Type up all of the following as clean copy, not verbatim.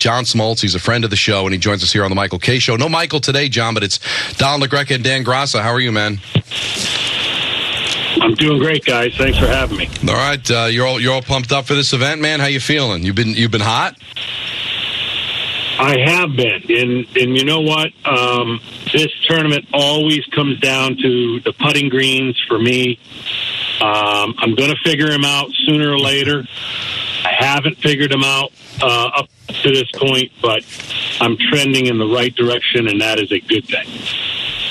John Smoltz. He's a friend of the show, and he joins us here on the Michael K. Show. No Michael today, John, but it's Don LaGreca and Dan Grassa. How are you, man? I'm doing great, guys. Thanks for having me. All right, you're all pumped up for this event, man. How you feeling? You've been hot? I have been, and you know what? This tournament always comes down to the putting greens for me. I'm going to figure him out sooner or later. I haven't figured him out up to this point, but I'm trending in the right direction, and that is a good thing.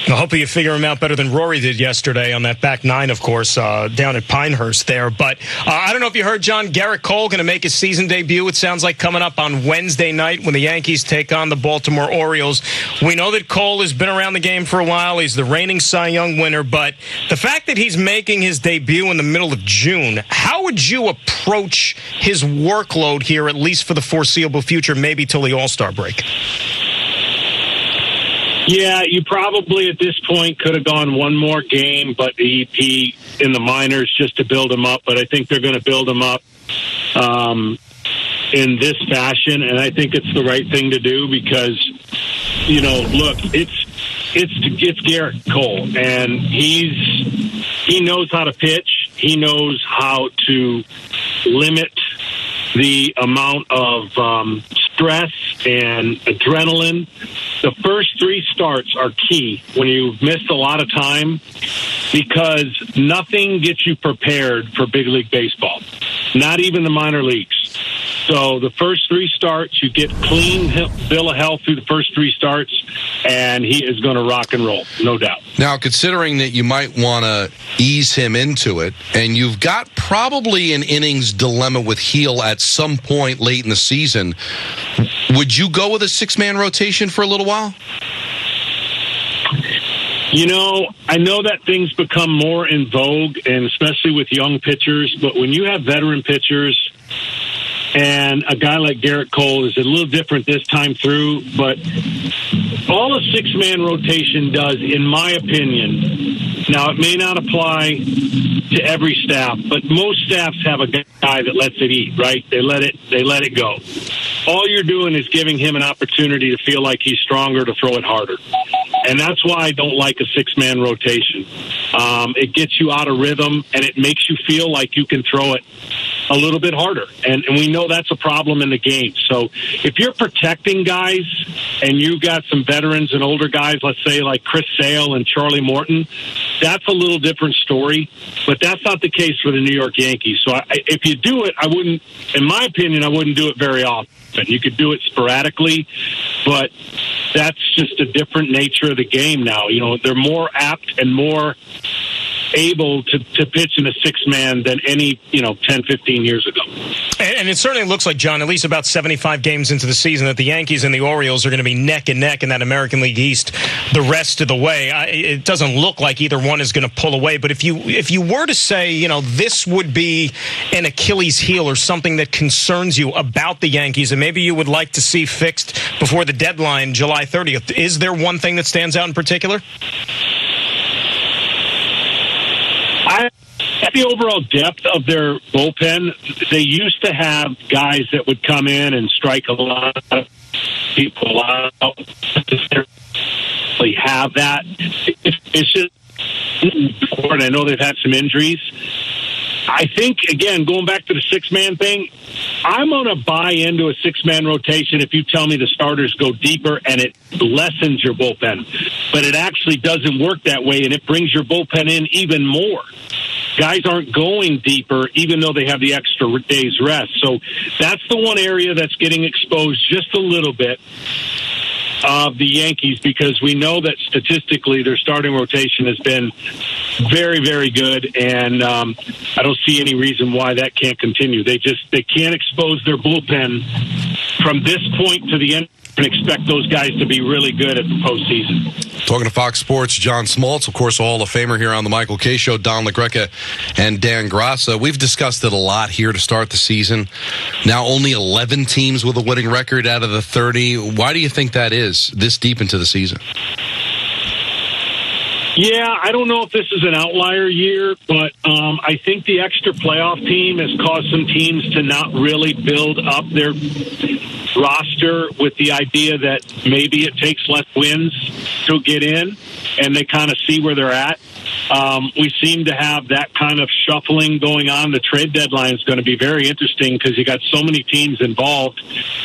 Well, hopefully you figure him out better than Rory did yesterday on that back nine, of course, down at Pinehurst there. But I don't know if you heard, John, Gerrit Cole going to make his season debut, it sounds like, coming up on Wednesday night when the Yankees take on the Baltimore Orioles. We know that Cole has been around the game for a while. He's the reigning Cy Young winner. But the fact that he's making his debut in the middle of June, how would you approach his workload here, at least for the foreseeable future, maybe till the All-Star break? Yeah, you probably at this point could have gone one more game, but he in the minors just to build him up. But I think they're going to build him up in this fashion, and I think it's the right thing to do because, you know, look, it's Gerrit Cole, and he knows how to pitch. He knows how to limit the amount of stress and adrenaline. The first three starts are key when you've missed a lot of time because nothing gets you prepared for big league baseball, not even the minor leagues. So the first three starts, you get clean bill of health through the first three starts, and he is going to rock and roll, no doubt. Now, considering that you might want to ease him into it, and you've got probably an innings dilemma with Heel at some point late in the season, would you go with a six-man rotation for a little while? You know, I know that things become more in vogue, and especially with young pitchers, but when you have veteran pitchers, and a guy like Gerrit Cole is a little different this time through, but all a six-man rotation does, in my opinion, now it may not apply to every staff, but most staffs have a guy that lets it eat, right? They let it go. All you're doing is giving him an opportunity to feel like he's stronger to throw it harder. And that's why I don't like a six-man rotation. It gets you out of rhythm, and it makes you feel like you can throw it a little bit harder. And we know that's a problem in the game. So if you're protecting guys and you got some veterans and older guys, let's say like Chris Sale and Charlie Morton, that's a little different story. But that's not the case for the New York Yankees. So if you do it, I wouldn't, in my opinion, I wouldn't do it very often. You could do it sporadically, but that's just a different nature of the game now. You know, they're more apt and more able to pitch in a six-man than any, 10, 15 years ago. And it certainly looks like, John, at least about 75 games into the season, that the Yankees and the Orioles are going to be neck and neck in that American League East the rest of the way. It doesn't look like either one is going to pull away. But if you were to say, this would be an Achilles heel or something that concerns you about the Yankees and maybe you would like to see fixed before the deadline, July 30th, is there one thing that stands out in particular? At the overall depth of their bullpen, they used to have guys that would come in and strike a lot of people out. They have that. It's just, and I know they've had some injuries. I think, again, going back to the six-man thing, I'm going to buy into a six-man rotation if you tell me the starters go deeper and it lessens your bullpen. But it actually doesn't work that way, and it brings your bullpen in even more. Guys aren't going deeper, even though they have the extra day's rest. So that's the one area that's getting exposed just a little bit of the Yankees, because we know that statistically their starting rotation has been very, very good, and I don't see any reason why that can't continue. They can't expose their bullpen from this point to the end and expect those guys to be really good at the postseason. Talking to Fox Sports, John Smoltz, of course, a Hall of Famer here on the Michael K. Show, Don LaGreca and Dan Grassa. We've discussed it a lot here to start the season. Now only 11 teams with a winning record out of the 30. Why do you think that is this deep into the season? Yeah, I don't know if this is an outlier year, but I think the extra playoff team has caused some teams to not really build up their roster with the idea that maybe it takes less wins to get in, and they kind of see where they're at. We seem to have that kind of shuffling going on. The trade deadline is going to be very interesting because you got so many teams involved.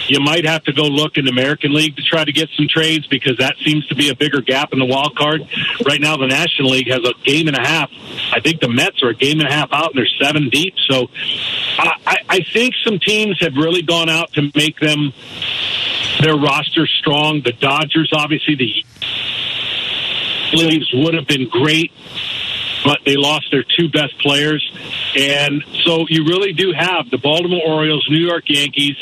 You might have to go look in the American League to try to get some trades because that seems to be a bigger gap in the wild card. Right now, the National League has a game and a half. I think the Mets are a game and a half out, and they're 7 deep. So I think some teams have really gone out to make their roster strong. The Dodgers, obviously, the Leaves would have been great, but they lost their 2 best players. And so you really do have the Baltimore Orioles, New York Yankees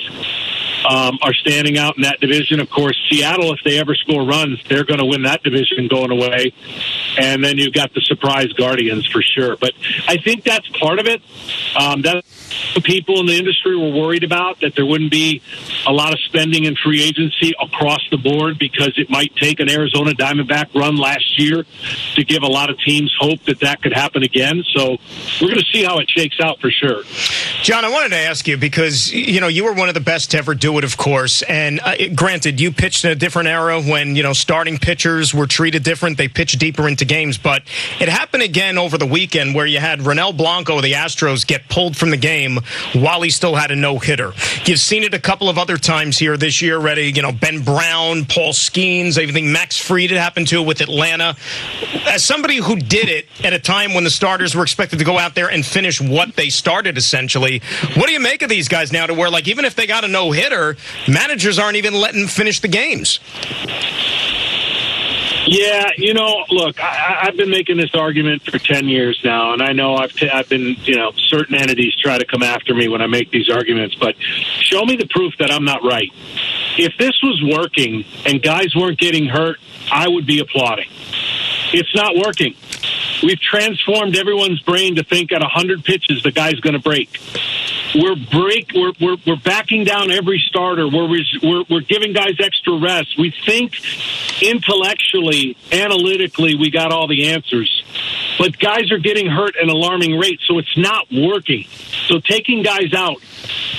are standing out in that division. Of course, Seattle, if they ever score runs, they're going to win that division going away. And then you've got the surprise Guardians for sure. But I think that's part of it. That's what people in the industry were worried about, that there wouldn't be a lot of spending in free agency across the board because it might take an Arizona Diamondback run last year to give a lot of teams hope that that could happen again. So we're going to see how it shakes out for sure. John, I wanted to ask you because, you were one of the best to ever do it, of course. And granted, you pitched in a different era when, starting pitchers were treated different. They pitched deeper into games. But it happened again over the weekend where you had Ronel Blanco of the Astros get pulled from the game while he still had a no-hitter. You've seen it a couple of other times here this year already. Ben Brown, Paul Skeens, I think Max Fried had happened to it with Atlanta. As somebody who did it at a time when the starters were expected to go out there and finish what they started, essentially, what do you make of these guys now to where, even if they got a no-hitter, managers aren't even letting them finish the games? Yeah, look, I've been making this argument for 10 years now, and I know I've been, certain entities try to come after me when I make these arguments, but show me the proof that I'm not right. If this was working and guys weren't getting hurt, I would be applauding. It's not working. We've transformed everyone's brain to think at 100 pitches the guy's going to break. We're backing down every starter. We're giving guys extra rest. We think intellectually, analytically, we got all the answers. But guys are getting hurt at an alarming rate, so it's not working. So taking guys out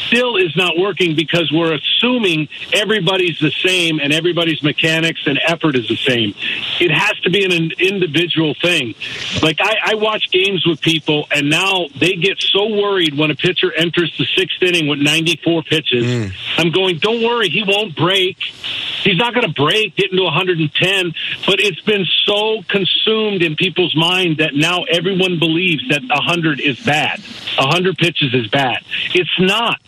still is not working because we're assuming everybody's the same and everybody's mechanics and effort is the same. It has to be an individual thing. I watch games with people, and now they get so worried when a pitcher enters the 6th inning with 94 pitches. I'm going, don't worry, he won't break. He's not going to break, getting to 110, but it's been so consumed in people's mind that now everyone believes that 100 is bad. 100 pitches is bad. It's not.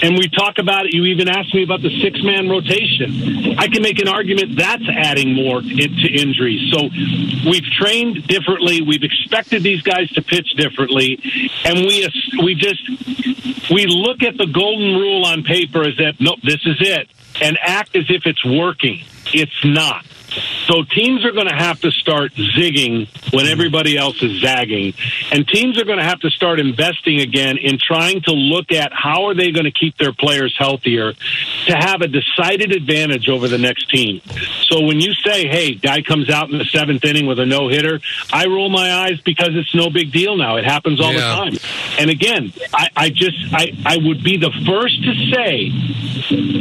And we talk about it. You even asked me about the 6-man rotation. I can make an argument that's adding more to injuries. So we've trained differently. We've expected these guys to pitch differently. And we look at the golden rule on paper as that, nope, this is it, and act as if it's working. It's not. So teams are going to have to start zigging when everybody else is zagging. And teams are going to have to start investing again in trying to look at how are they going to keep their players healthier to have a decided advantage over the next team. So when you say, hey, guy comes out in the 7th inning with a no-hitter, I roll my eyes because it's no big deal now. It happens all the time. And again, I would be the first to say,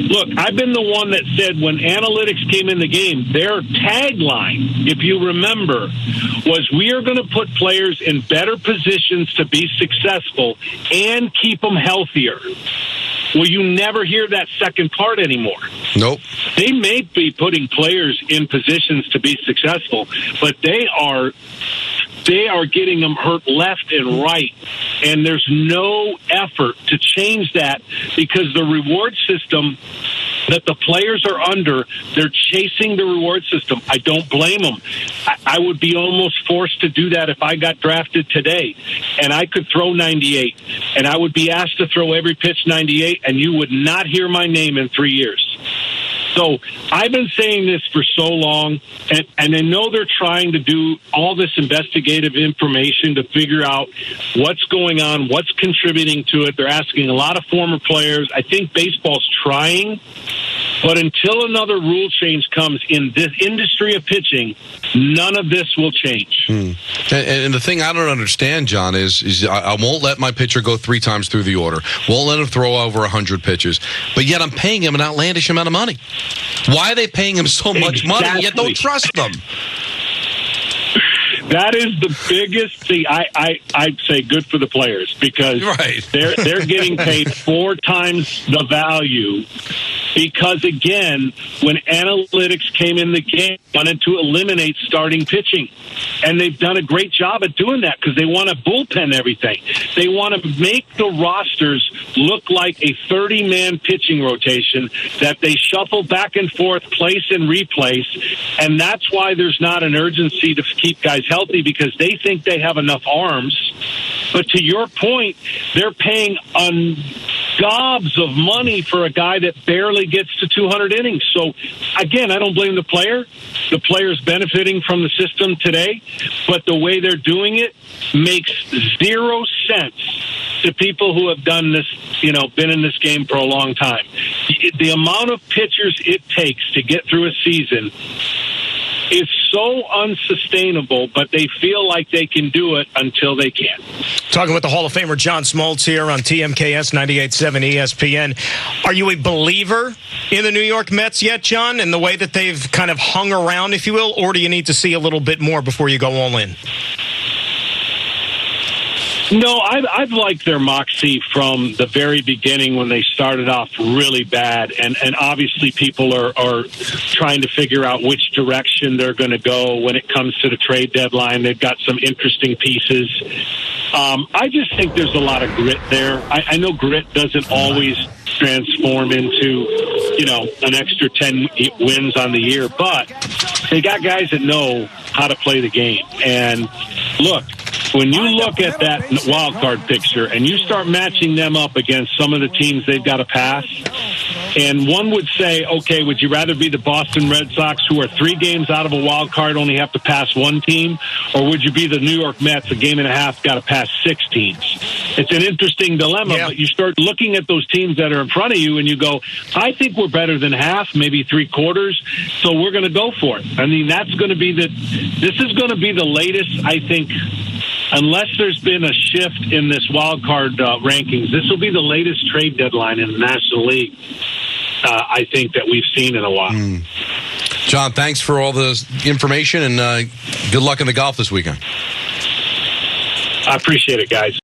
look, I've been the one that said when analytics came in the game, their tagline, if you remember, was we are going to put players in better positions to be successful and keep them healthier. Well, you never hear that second part anymore. Nope. They may be putting players in positions to be successful, but they are getting them hurt left and right. And there's no effort to change that because the reward system that the players are under, they're chasing the reward system. I don't blame them. I would be almost forced to do that if I got drafted today. And I could throw 98. And I would be asked to throw every pitch 98, and you would not hear my name in 3 years. So I've been saying this for so long, and I know they're trying to do all this investigative information to figure out what's going on, what's contributing to it. They're asking a lot of former players. I think baseball's trying But until another rule change comes in this industry of pitching, none of this will change. And the thing I don't understand, John, is I won't let my pitcher go 3 times through the order. Won't let him throw over 100 pitches. But yet I'm paying him an outlandish amount of money. Why are they paying him so much money and yet don't trust them? That is the biggest thing. I'd say good for the players because they're getting paid 4 times the value. Because, again, when analytics came in the game, wanted to eliminate starting pitching. And they've done a great job at doing that because they want to bullpen everything. They want to make the rosters look like a 30-man pitching rotation that they shuffle back and forth, place and replace. And that's why there's not an urgency to keep guys healthy because they think they have enough arms. But to your point, they're paying gobs of money for a guy that barely gets to 200 innings. So, again, I don't blame the player. The player's benefiting from the system today, but the way they're doing it makes 0 sense to people who have done this, been in this game for a long time. The amount of pitchers it takes to get through a season is so unsustainable, but they feel like they can do it until they can't. Talking with the Hall of Famer John Smoltz here on TMKS 98.7 ESPN. Are you a believer in the New York Mets yet, John, in the way that they've kind of hung around, if you will, or do you need to see a little bit more before you go all in? No, I've liked their moxie from the very beginning when they started off really bad. And obviously people are trying to figure out which direction they're going to go when it comes to the trade deadline. They've got some interesting pieces. I just think there's a lot of grit there. I know grit doesn't always transform into, an extra 10 wins on the year, but they got guys that know how to play the game. And look, when you look at that wild card picture and you start matching them up against some of the teams they've got to pass, and one would say, okay, would you rather be the Boston Red Sox, who are 3 games out of a wild card, only have to pass 1 team, or would you be the New York Mets, a game and a half, got to pass 6 teams? It's an interesting dilemma, but you start looking at those teams that are in front of you and you go, I think we're better than half, maybe 3/4, so we're going to go for it. I mean, this is going to be the latest, I think, unless there's been a shift in this wild card rankings, this will be the latest trade deadline in the National League, I think, that we've seen in a while. John, thanks for all the information, and good luck in the golf this weekend. I appreciate it, guys.